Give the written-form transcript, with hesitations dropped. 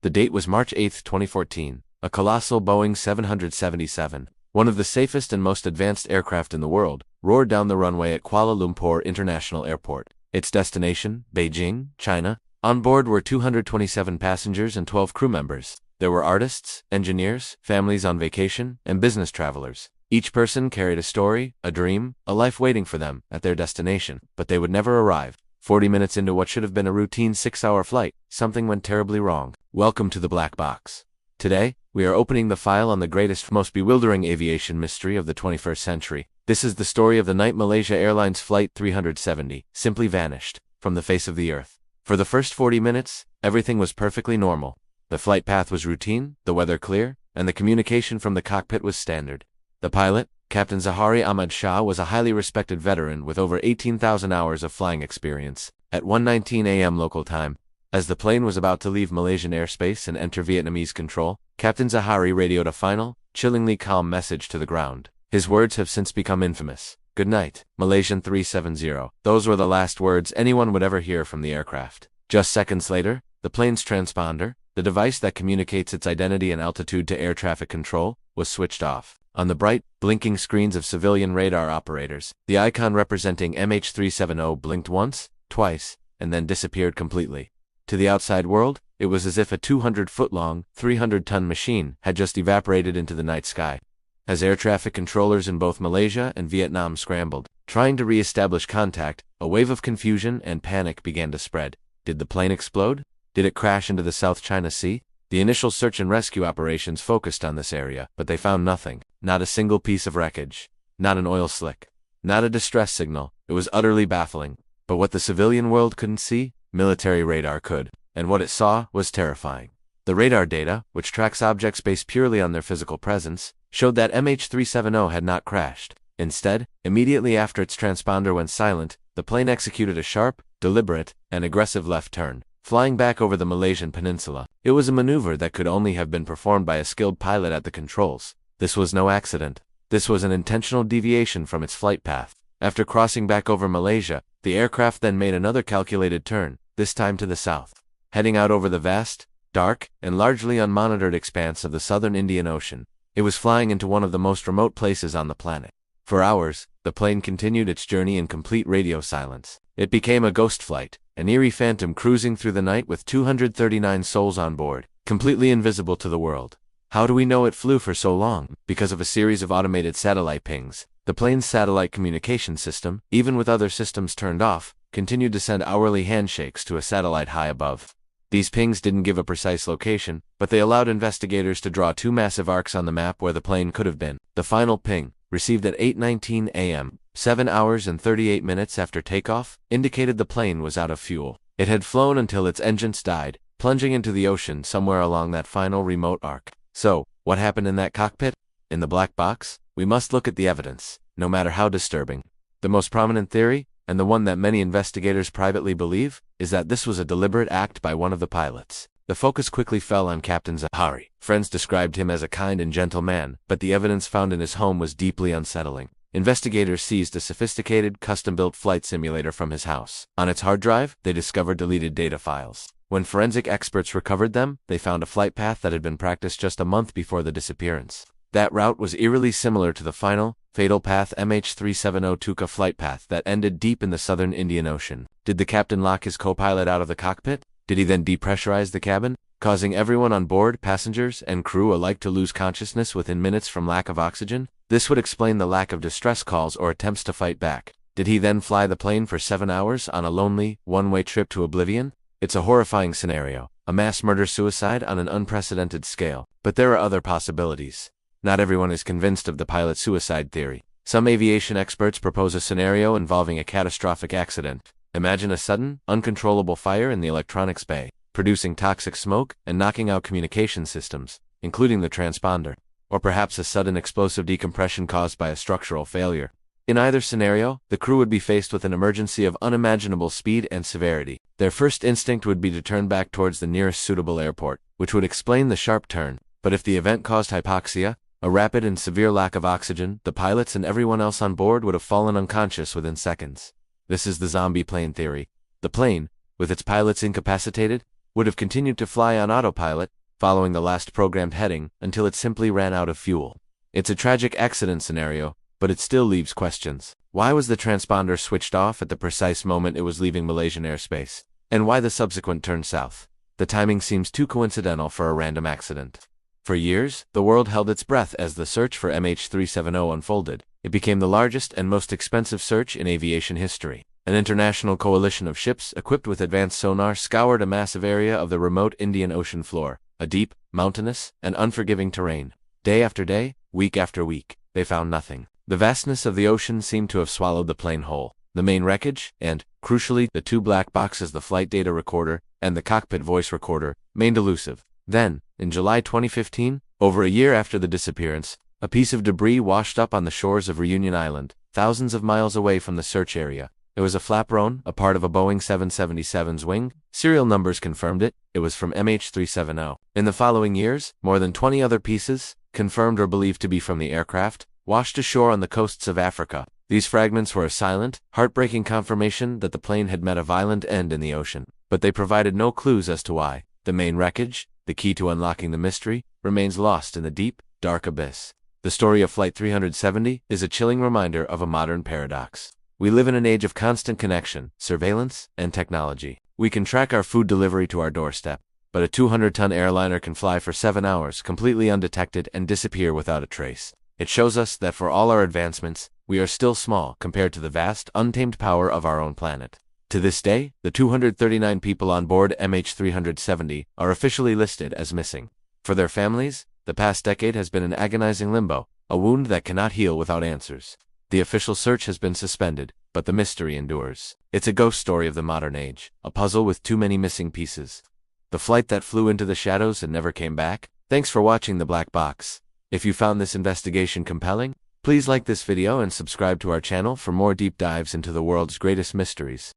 The date was March 8, 2014. A colossal Boeing 777, one of the safest and most advanced aircraft in the world, roared down the runway at Kuala Lumpur International Airport. Its destination, Beijing, China. On board were 227 passengers and 12 crew members. There were artists, engineers, families on vacation, and business travelers. Each person carried a story, a dream, a life waiting for them at their destination, but they would never arrive. 40 minutes into what should have been a routine 6-hour flight, something went terribly wrong. Welcome to the Black Box. Today, we are opening the file on the greatest, most bewildering aviation mystery of the 21st century. This is the story of the night Malaysia Airlines Flight 370 simply vanished from the face of the earth. For the first 40 minutes, everything was perfectly normal. The flight path was routine, the weather clear, and the communication from the cockpit was standard. The pilot, Captain Zahari Ahmad Shah, was a highly respected veteran with over 18,000 hours of flying experience. At 1:19 a.m. local time, as the plane was about to leave Malaysian airspace and enter Vietnamese control, Captain Zahari radioed a final, chillingly calm message to the ground. His words have since become infamous. "Good night, Malaysian 370. Those were the last words anyone would ever hear from the aircraft. Just seconds later, the plane's transponder, the device that communicates its identity and altitude to air traffic control, was switched off. On the bright, blinking screens of civilian radar operators, the icon representing MH370 blinked once, twice, and then disappeared completely. To the outside world, it was as if a 200-foot-long, 300-ton machine had just evaporated into the night sky. As air traffic controllers in both Malaysia and Vietnam scrambled, trying to re-establish contact, a wave of confusion and panic began to spread. Did the plane explode? Did it crash into the South China Sea? The initial search and rescue operations focused on this area, but they found nothing. Not a single piece of wreckage. Not an oil slick. Not a distress signal. It was utterly baffling. But what the civilian world couldn't see, military radar could. And what it saw was terrifying. The radar data, which tracks objects based purely on their physical presence, showed that MH370 had not crashed. Instead, immediately after its transponder went silent, the plane executed a sharp, deliberate, and aggressive left turn, flying back over the Malaysian peninsula. It was a maneuver that could only have been performed by a skilled pilot at the controls. This was no accident. This was an intentional deviation from its flight path. After crossing back over Malaysia, the aircraft then made another calculated turn, this time to the south, heading out over the vast, dark, and largely unmonitored expanse of the southern Indian Ocean. It was flying into one of the most remote places on the planet. For hours, the plane continued its journey in complete radio silence. It became a ghost flight, an eerie phantom cruising through the night with 239 souls on board, completely invisible to the world. How do we know it flew for so long? Because of a series of automated satellite pings. The plane's satellite communication system, even with other systems turned off, continued to send hourly handshakes to a satellite high above. These pings didn't give a precise location, but they allowed investigators to draw two massive arcs on the map where the plane could have been. The final ping, received at 8:19 a.m., 7 hours and 38 minutes after takeoff, indicated the plane was out of fuel. It had flown until its engines died, plunging into the ocean somewhere along that final remote arc. So, what happened in that cockpit? In the black box? We must look at the evidence, no matter how disturbing. The most prominent theory, and the one that many investigators privately believe, is that this was a deliberate act by one of the pilots. The focus quickly fell on Captain Zahari. Friends described him as a kind and gentle man, but the evidence found in his home was deeply unsettling. Investigators seized a sophisticated, custom-built flight simulator from his house. On its hard drive, they discovered deleted data files. When forensic experts recovered them, they found a flight path that had been practiced just a month before the disappearance. That route was eerily similar to the final, fatal path MH370 took, a flight path that ended deep in the southern Indian Ocean. Did the captain lock his co-pilot out of the cockpit? Did he then depressurize the cabin, causing everyone on board, passengers and crew alike, to lose consciousness within minutes from lack of oxygen? This would explain the lack of distress calls or attempts to fight back. Did he then fly the plane for 7 hours on a lonely, one-way trip to oblivion? It's a horrifying scenario, a mass murder-suicide on an unprecedented scale. But there are other possibilities. Not everyone is convinced of the pilot suicide theory. Some aviation experts propose a scenario involving a catastrophic accident. Imagine a sudden, uncontrollable fire in the electronics bay, producing toxic smoke and knocking out communication systems, including the transponder. Or perhaps a sudden explosive decompression caused by a structural failure. In either scenario, the crew would be faced with an emergency of unimaginable speed and severity. Their first instinct would be to turn back towards the nearest suitable airport, which would explain the sharp turn. But if the event caused hypoxia, a rapid and severe lack of oxygen, the pilots and everyone else on board would have fallen unconscious within seconds. This is the zombie plane theory. The plane, with its pilots incapacitated, would have continued to fly on autopilot, following the last programmed heading, until it simply ran out of fuel. It's a tragic accident scenario, but it still leaves questions. Why was the transponder switched off at the precise moment it was leaving Malaysian airspace? And why the subsequent turn south? The timing seems too coincidental for a random accident. For years, the world held its breath as the search for MH370 unfolded. It became the largest and most expensive search in aviation history. An international coalition of ships equipped with advanced sonar scoured a massive area of the remote Indian Ocean floor, a deep, mountainous, and unforgiving terrain. Day after day, week after week, they found nothing. The vastness of the ocean seemed to have swallowed the plane whole. The main wreckage, and, crucially, the two black boxes, the flight data recorder and the cockpit voice recorder, remained elusive. Then, in July 2015, over a year after the disappearance, a piece of debris washed up on the shores of Reunion Island, thousands of miles away from the search area. It was a flaperon, a part of a Boeing 777's wing. Serial numbers confirmed it. It was from MH370. In the following years, more than 20 other pieces, confirmed or believed to be from the aircraft, washed ashore on the coasts of Africa. These fragments were a silent, heartbreaking confirmation that the plane had met a violent end in the ocean. But they provided no clues as to why. The main wreckage, the key to unlocking the mystery, remains lost in the deep, dark abyss. The story of Flight 370 is a chilling reminder of a modern paradox. We live in an age of constant connection, surveillance, and technology. We can track our food delivery to our doorstep, but a 200-ton airliner can fly for 7 hours completely undetected and disappear without a trace. It shows us that for all our advancements, we are still small compared to the vast, untamed power of our own planet. To this day, the 239 people on board MH370 are officially listed as missing. For their families, the past decade has been an agonizing limbo, a wound that cannot heal without answers. The official search has been suspended, but the mystery endures. It's a ghost story of the modern age, a puzzle with too many missing pieces. The flight that flew into the shadows and never came back? Thanks for watching The Black Box. If you found this investigation compelling, please like this video and subscribe to our channel for more deep dives into the world's greatest mysteries.